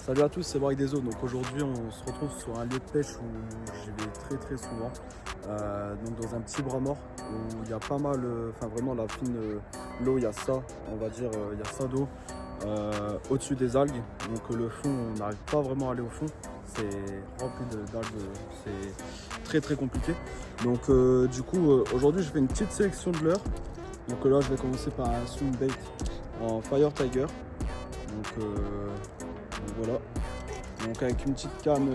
Salut à tous, c'est Braque des Eaux. Donc aujourd'hui on se retrouve sur un lieu de pêche où j'y vais très souvent. Donc dans un petit bras mort où il y a pas mal, vraiment la fine, l'eau, il y a ça, on va dire, il y a ça d'eau au-dessus des algues. Donc le fond, on n'arrive pas vraiment à aller au fond. C'est rempli d'algues, c'est très compliqué. Donc du coup aujourd'hui je fais une petite sélection de leurres. Donc là je vais commencer par un swing bait en Fire Tiger. Donc voilà, donc avec une petite canne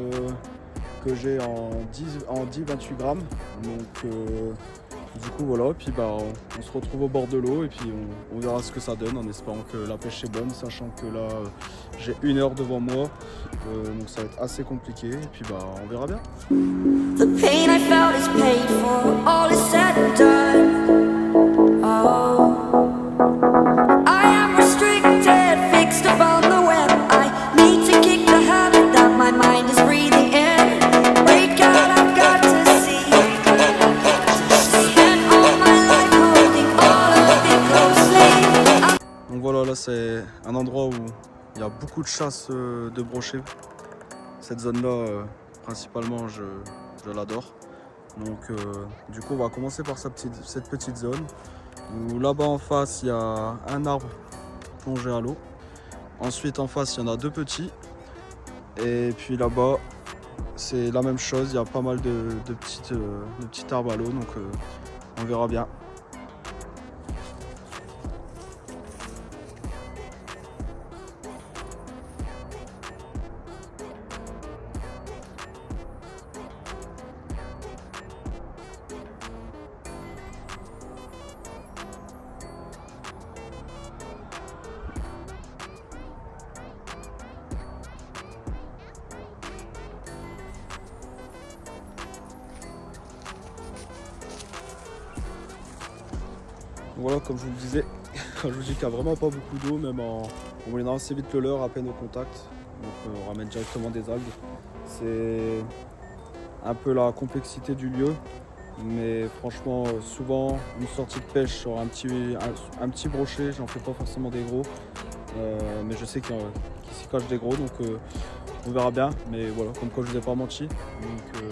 que j'ai en 10-28 grammes. Donc du coup voilà, puis on se retrouve au bord de l'eau et puis on verra ce que ça donne en espérant que la pêche est bonne, sachant que là j'ai 1 heure devant moi, donc ça va être assez compliqué et puis on verra bien. The pain I felt is paid for, all is said and done. Oh, I am restricted, fixed upon the web. I need to kick the habit that my mind is breathing in. Break out, I've got to see. Spent all my life holding all of it closely. Donc voilà, là c'est un endroit où il y a beaucoup de chasse de brochets. Cette zone-là, principalement, je l'adore. Donc du coup, on va commencer par cette petite zone où là-bas en face, il y a un arbre plongé à l'eau. Ensuite, en face, il y en a 2 petits. Et puis là-bas, c'est la même chose. Il y a pas mal de petits arbres à l'eau. Donc on verra bien. Voilà, comme je vous le disais, quand je vous dis qu'il n'y a vraiment pas beaucoup d'eau, même en moyennant assez vite le leurre à peine au contact. Donc on ramène directement des algues. C'est un peu la complexité du lieu, mais franchement souvent une sortie de pêche sur un petit brochet, j'en fais pas forcément des gros, mais je sais qu'il s'y cache des gros, donc on verra bien. Mais voilà, comme quoi je vous ai pas menti, donc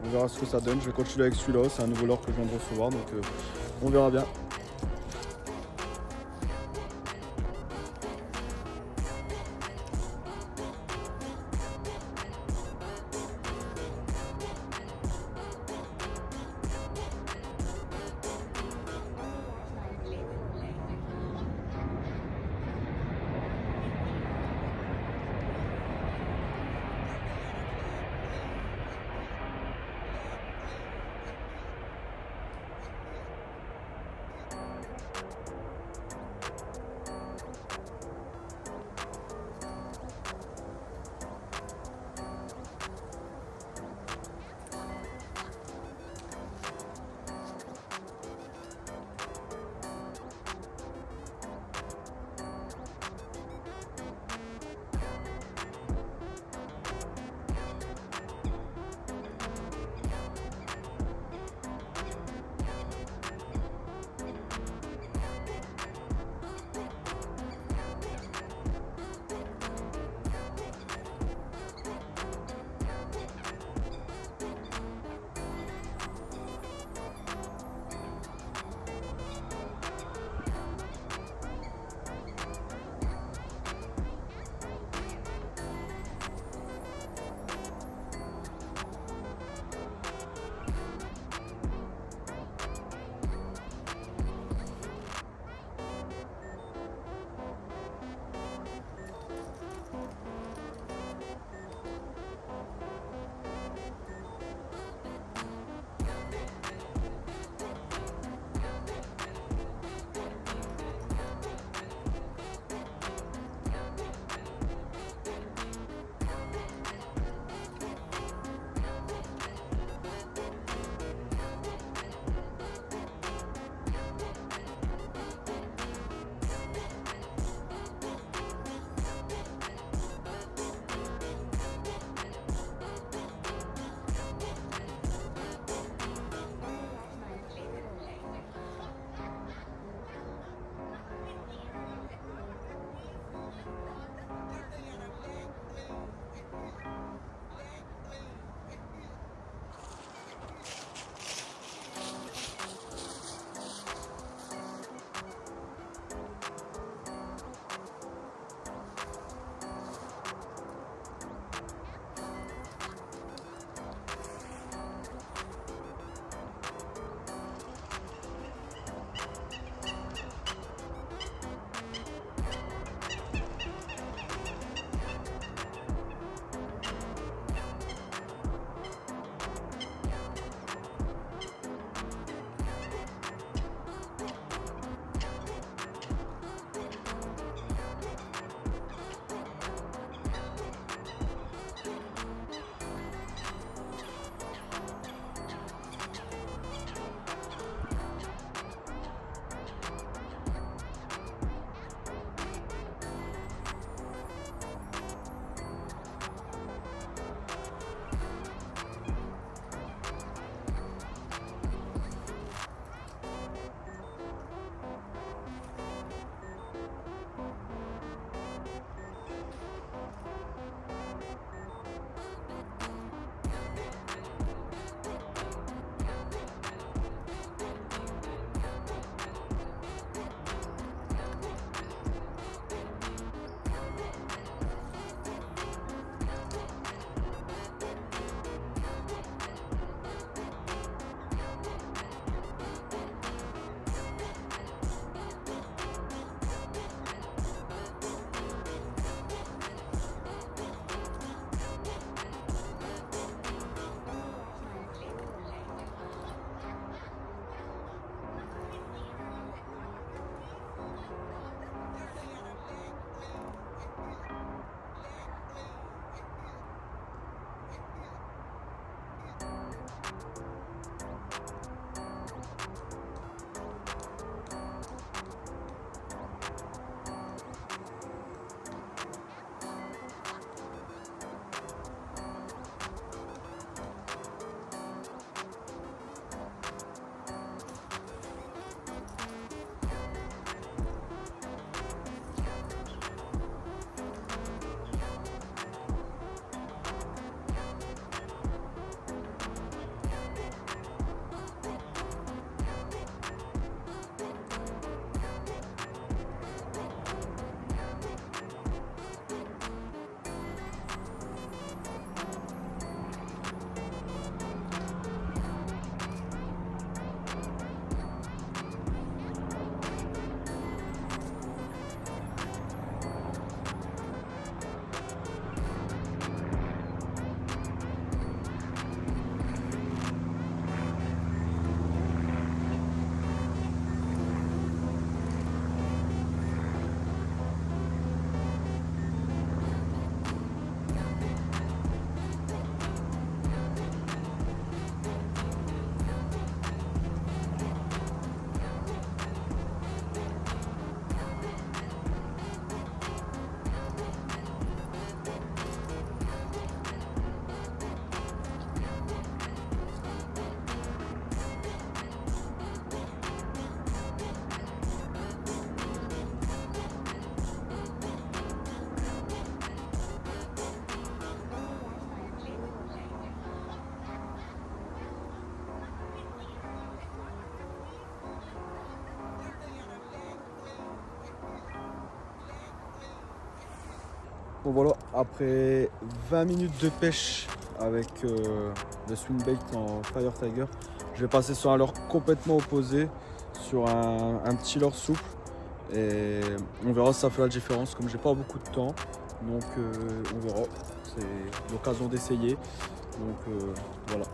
on verra ce que ça donne. Je vais continuer avec celui-là, c'est un nouveau leurre que je viens de recevoir, donc on verra bien. Bon voilà, après 20 minutes de pêche avec le swing bait en Fire Tiger, je vais passer sur un leurre complètement opposé, sur un petit leurre souple. Et on verra si ça fait la différence. Comme j'ai pas beaucoup de temps, donc on verra. C'est l'occasion d'essayer. Donc voilà,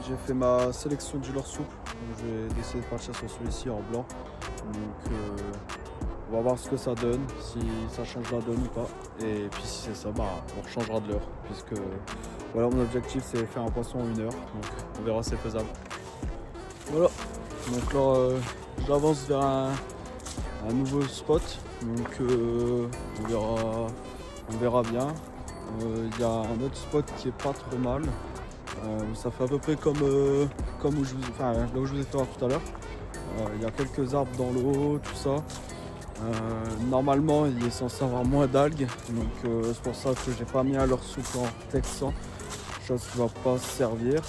j'ai fait ma sélection du leurre souple. Donc, je vais essayer de partir sur celui-ci en blanc. Donc on va voir ce que ça donne, si ça change la donne ou pas. Et puis si c'est ça, bah, on changera de l'heure. Puisque voilà, mon objectif c'est faire un poisson en 1 heure. Donc on verra si c'est faisable. Voilà, donc là j'avance vers un nouveau spot. Donc on verra bien. Il y a un autre spot qui est pas trop mal. Ça fait à peu près comme là où je vous ai fait voir tout à l'heure. Il y a quelques arbres dans l'eau, tout ça. Normalement il est censé avoir moins d'algues, donc c'est pour ça que j'ai pas mis un leurre souple en texan, chose qui va pas servir.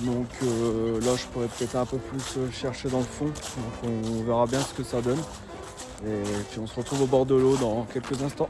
Donc là je pourrais peut-être un peu plus chercher dans le fond, donc on verra bien ce que ça donne. Et puis on se retrouve au bord de l'eau dans quelques instants.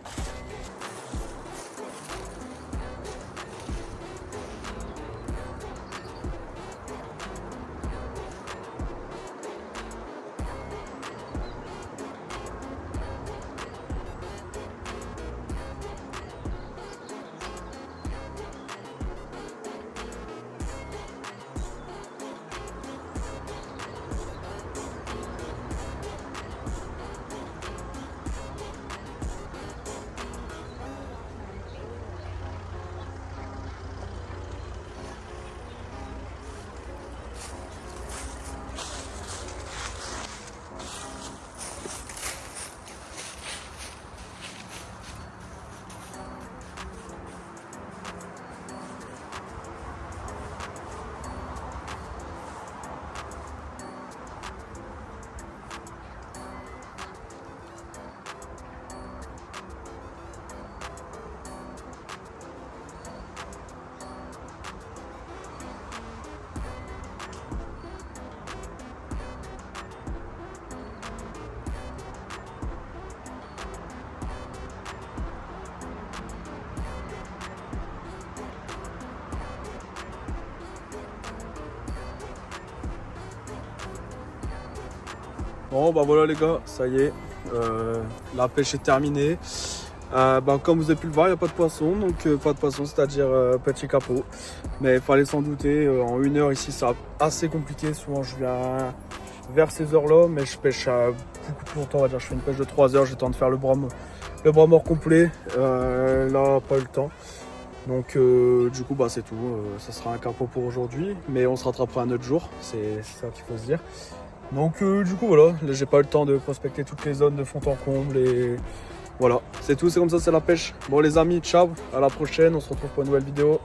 Bon bah voilà les gars, ça y est, la pêche est terminée. Comme vous avez pu le voir, il n'y a pas de poisson, donc pas de poisson, c'est-à-dire petit capot. Mais il fallait s'en douter, en 1 heure ici c'est assez compliqué. Souvent je viens vers ces heures-là, mais je pêche à beaucoup plus longtemps, on va dire. Je fais une pêche de 3 heures, j'ai le temps de faire le bras mort complet. Là, pas eu le temps. Donc du coup bah c'est tout, ça sera un capot pour aujourd'hui, mais on se rattrapera un autre jour, c'est ça qu'il faut se dire. Donc du coup voilà, là j'ai pas eu le temps de prospecter toutes les zones de fond en comble et voilà, c'est tout, c'est comme ça, c'est la pêche. Bon les amis, ciao, à la prochaine, on se retrouve pour une nouvelle vidéo.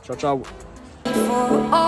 Ciao ciao. For